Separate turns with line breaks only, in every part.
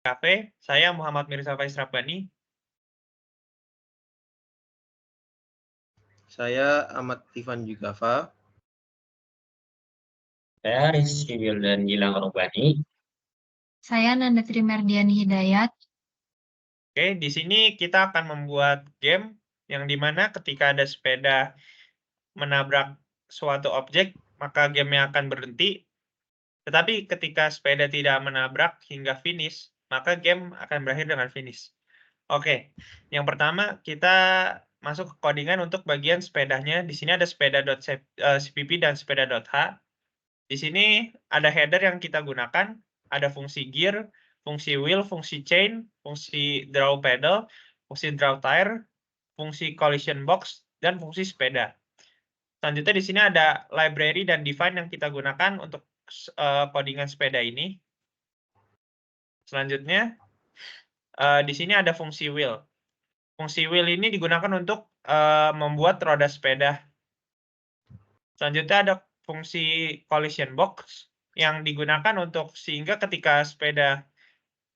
Cafe, saya Muhammad Mirza Faiz Rabbani.
Saya Ahmad Ivan Jugava.
Saya Rizky Wildan Gilang Robani.
Saya Nanda Trimerdiani Hidayat.
Oke, di sini kita akan membuat game yang dimana ketika ada sepeda menabrak suatu objek, maka game-nya akan berhenti. Tetapi ketika sepeda tidak menabrak hingga finish, maka game akan berakhir dengan finish. Oke, yang pertama kita masuk ke codingan untuk bagian sepedanya. Di sini ada sepeda.cpp dan sepeda.h. Di sini ada header yang kita gunakan, ada fungsi gear, fungsi wheel, fungsi chain, fungsi draw pedal, fungsi draw tire, fungsi collision box, dan fungsi sepeda. Selanjutnya di sini ada library dan define yang kita gunakan untuk codingan sepeda ini. Selanjutnya di sini ada fungsi wheel. Fungsi wheel ini digunakan untuk membuat roda sepeda. Selanjutnya ada fungsi collision box yang digunakan untuk sehingga ketika sepeda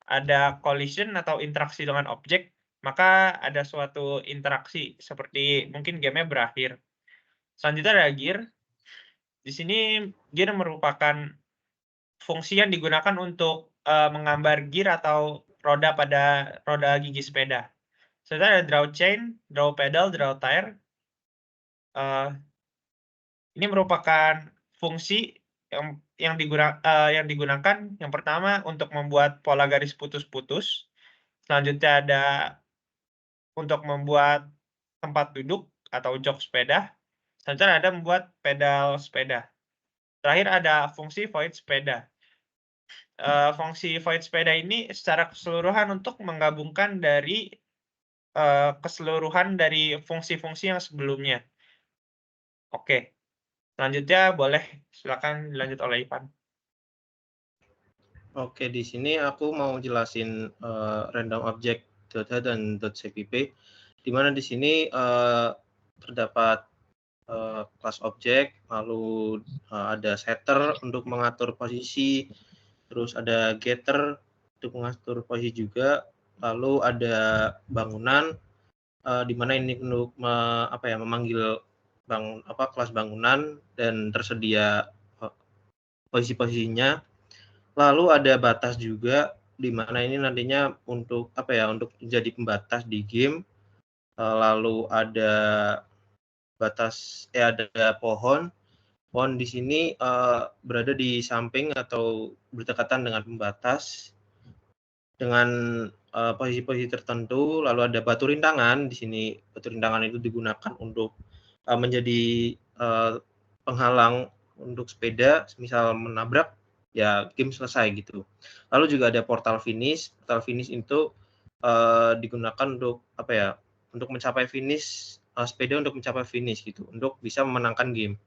ada collision atau interaksi dengan objek, maka ada suatu interaksi seperti mungkin game-nya berakhir. Selanjutnya ada gear. Di sini gear merupakan fungsi yang digunakan untuk menggambar gear atau roda pada roda gigi sepeda. Selanjutnya ada draw chain, draw pedal, draw tire. Ini merupakan fungsi yang digunakan yang pertama untuk membuat pola garis putus-putus. Selanjutnya ada untuk membuat tempat duduk atau jok sepeda. Selanjutnya ada membuat pedal sepeda. Terakhir ada fungsi void sepeda. Fungsi void sepeda ini secara keseluruhan untuk menggabungkan dari keseluruhan dari fungsi-fungsi yang sebelumnya. Oke, selanjutnya boleh silakan dilanjut oleh Ivan.
Oke, di sini aku mau jelasin random object.h dan .cpp, di mana di sini terdapat kelas objek, lalu ada setter untuk mengatur posisi, terus ada getter untuk mengatur posisi juga, lalu ada bangunan, di mana ini untuk memanggil kelas bangunan dan tersedia posisi-posisinya. Lalu ada batas juga, di mana ini nantinya untuk untuk menjadi pembatas di game. Lalu ada ada pohon. Pohon di sini berada di samping atau berdekatan dengan pembatas dengan posisi-posisi tertentu. Lalu ada batu rintangan. Di sini batu rintangan itu digunakan untuk menjadi penghalang untuk sepeda, misal menabrak, ya game selesai gitu. Lalu juga ada portal finish. Portal finish itu digunakan untuk untuk mencapai finish, sepeda untuk mencapai finish gitu, untuk bisa memenangkan game.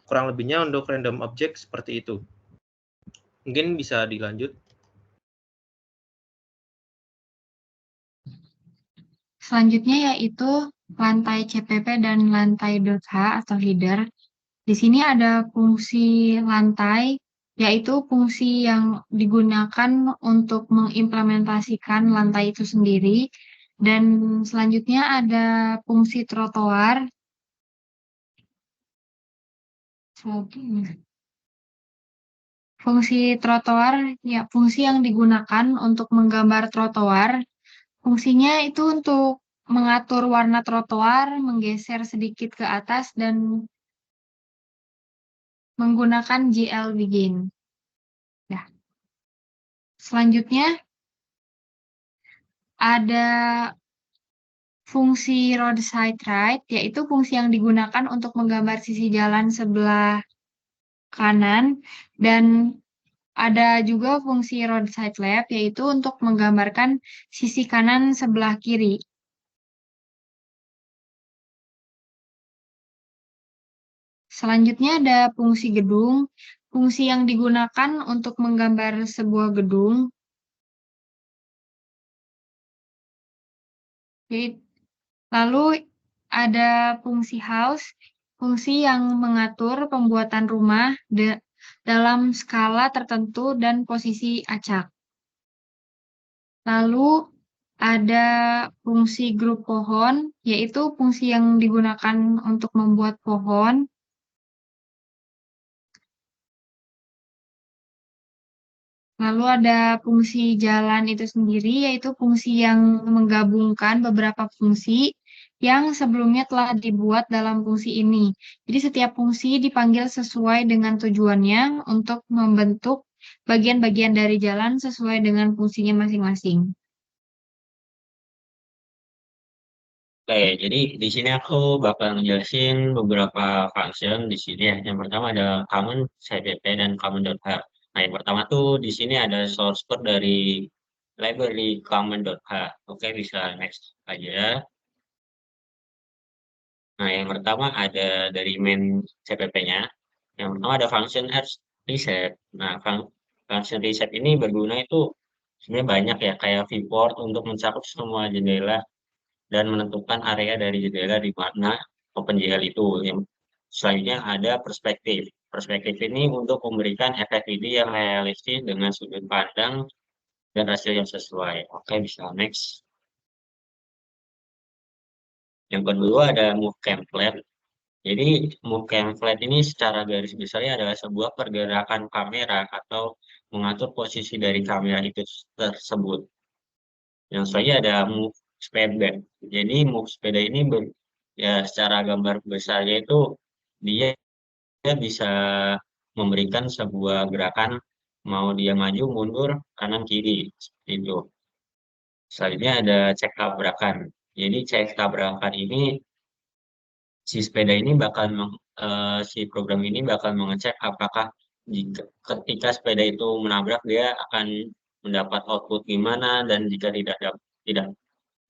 Kurang lebihnya untuk random object seperti itu. Mungkin bisa dilanjut.
Selanjutnya yaitu lantai CPP dan lantai .h atau header. Di sini ada fungsi lantai, yaitu fungsi yang digunakan untuk mengimplementasikan lantai itu sendiri. Dan selanjutnya ada fungsi trotoar. Fungsi trotoar, ya fungsi yang digunakan untuk menggambar trotoar. Fungsinya itu untuk mengatur warna trotoar, menggeser sedikit ke atas, dan menggunakan GL begin. Ya. Selanjutnya ada fungsi roadside right, yaitu fungsi yang digunakan untuk menggambar sisi jalan sebelah kanan, dan ada juga fungsi roadside left, yaitu untuk menggambarkan sisi kanan sebelah kiri. Selanjutnya ada fungsi gedung, fungsi yang digunakan untuk menggambar sebuah gedung. Lalu ada fungsi house, fungsi yang mengatur pembuatan rumah dalam skala tertentu dan posisi acak. Lalu ada fungsi grup pohon, yaitu fungsi yang digunakan untuk membuat pohon. Lalu ada fungsi jalan itu sendiri, yaitu fungsi yang menggabungkan beberapa fungsi yang sebelumnya telah dibuat dalam fungsi ini. Jadi setiap fungsi dipanggil sesuai dengan tujuannya untuk membentuk bagian-bagian dari jalan sesuai dengan fungsinya masing-masing.
Oke, jadi di sini aku bakal ngejelasin beberapa function di sini ya. Yang pertama ada common CPP dan common.h. Nah, yang pertama tuh di sini ada source code dari library common.h. Oke, bisa next aja. Nah, yang pertama ada dari main CPP-nya. Yang pertama ada function reset. Nah, function reset ini berguna itu sebenarnya banyak ya, kayak viewport untuk mencakup semua jendela dan menentukan area dari jendela di mana OpenGL itu. Yang selanjutnya ada perspektif. Perspektif ini untuk memberikan efek 3D yang realistis dengan sudut pandang dan rasio yang sesuai. Oke, bisa next. Yang kedua ada move cam flat. Jadi move cam flat ini secara garis besarnya adalah sebuah pergerakan kamera atau mengatur posisi dari kamera itu tersebut. Yang selanjutnya ada move sepeda. Jadi move sepeda ini ya secara gambar besarnya itu dia bisa memberikan sebuah gerakan mau dia maju, mundur, kanan, kiri. Seperti itu. Selanjutnya ada cek tabrakan. Jadi cek tabrakan ini si program ini bakal mengecek apakah ketika sepeda itu menabrak dia akan mendapat output gimana dan jika tidak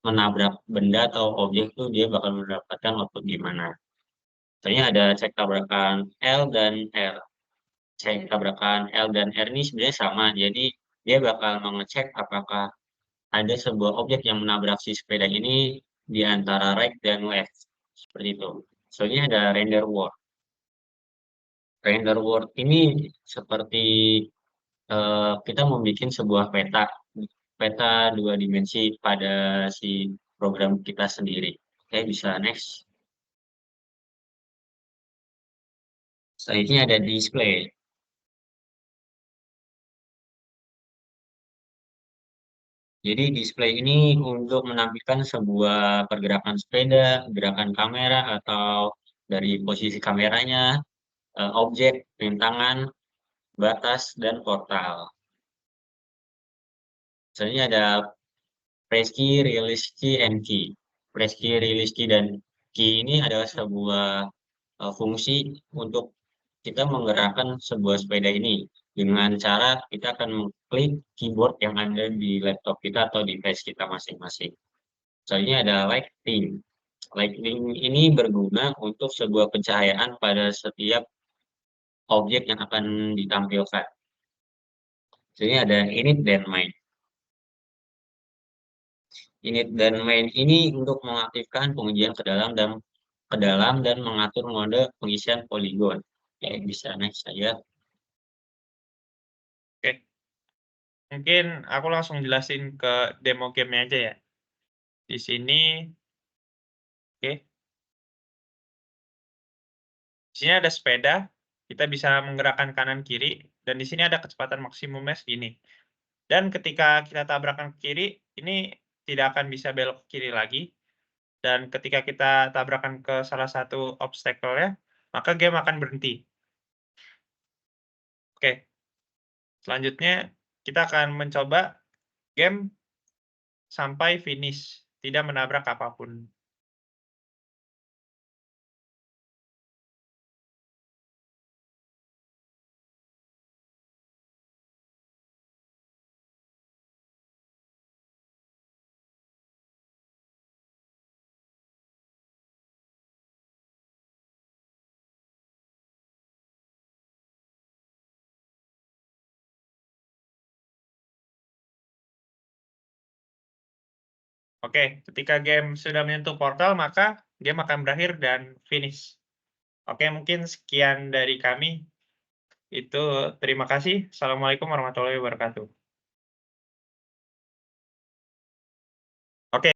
menabrak benda atau objek itu dia bakal mendapatkan output gimana. Misalnya ada cek tabrakan L dan R. Cek tabrakan L dan R ini sebenarnya sama. Jadi dia bakal mengecek apakah ada sebuah objek yang menabrak si sepeda ini di antara right dan left. Seperti itu. Soalnya ada render world. Render world ini seperti kita membuat sebuah peta 2 dimensi pada si program kita sendiri. Oke, bisa next. Selanjutnya ada display. Jadi display ini untuk menampilkan sebuah pergerakan sepeda, gerakan kamera, atau dari posisi kameranya, objek, rintangan, batas, dan portal. Misalnya ada press key, release key, and key. Press key, release key, dan key ini adalah sebuah fungsi untuk kita menggerakkan sebuah sepeda ini dengan cara kita akan mengklik keyboard yang ada di laptop kita atau device kita masing-masing. Soalnya ada lighting. Lighting ini berguna untuk sebuah pencahayaan pada setiap objek yang akan ditampilkan. Jadi ada init dan main. Init dan main ini untuk mengaktifkan pengujian ke dalam dan mengatur mode pengisian poligon. Oke, bisa next saja.
Oke. Mungkin aku langsung jelasin ke demo game-nya aja ya. Di sini, oke. Di sini ada sepeda, kita bisa menggerakkan kanan kiri, dan di sini ada kecepatan maksimumnya segini. Dan ketika kita tabrakan ke kiri, ini tidak akan bisa belok ke kiri lagi. Dan ketika kita tabrakan ke salah satu obstacle-nya, maka game akan berhenti. Oke. Selanjutnya, kita akan mencoba game sampai finish, tidak menabrak apapun. Oke, ketika game sudah menyentuh portal, maka game akan berakhir dan finish. Oke, mungkin sekian dari kami. Itu terima kasih. Assalamualaikum warahmatullahi wabarakatuh. Oke.